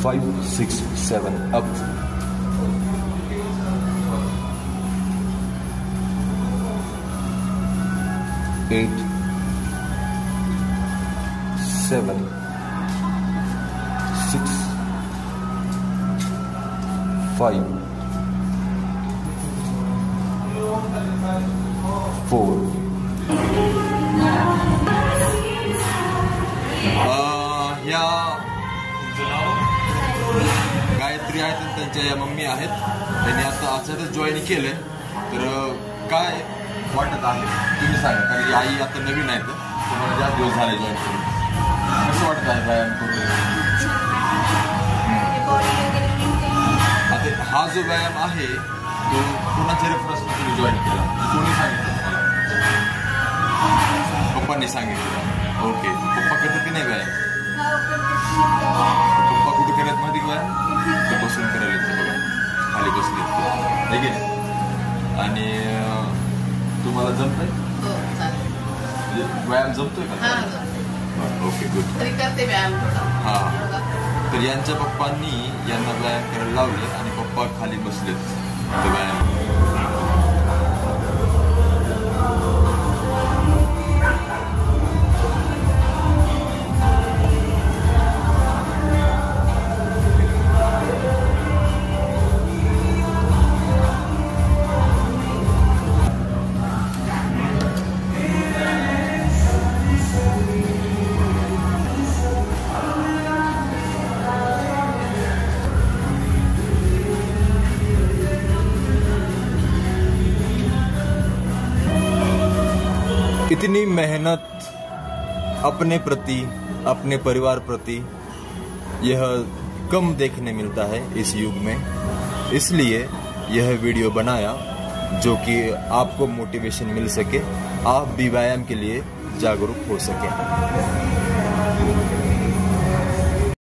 5, 6, 7 up. 8, 7, 6, 5, 4. ह्या गायत्री आहेत आणि त्यांच्या या मम्मी आहेत. त्यांनी आता अचानक जॉईन केलंय. तर काय वाटत आहे तुम्ही सांगा, कारण की आई आता नवीन आहे तर तुम्हाला जास्त दिवस झाले जॉईन करून. कसं वाटत आहे व्यायाम करून? आता हा जो व्यायाम आहे तो कोणाच्या रेफरन्सने तुम्ही जॉईन केला? कोणी सांगितलं तुम्हाला? पप्पांनी सांगितलं. ओके. पप्पा करतात की नाही व्यायाम? पप्पा कुठे करत माहिती का व्यायाम? तर बसून करायला येतं बघा, खाली बसले आहे की नाही. आणि तुम्हाला जमतंय? म्हणजे व्यायाम जमतोय का? Okay, good. हां. तर यांच्या पप्पांनी यांना व्यायाम करायला लावले आणि पप्पा खाली बसलेत व्यायाम. इतनी मेहनत अपने प्रति, अपने परिवार प्रति यह कम देखने मिलता है इस युग में. इसलिए यह वीडियो बनाया जो कि आपको मोटिवेशन मिल सके, आप भी व्यायाम के लिए जागरूक हो सके.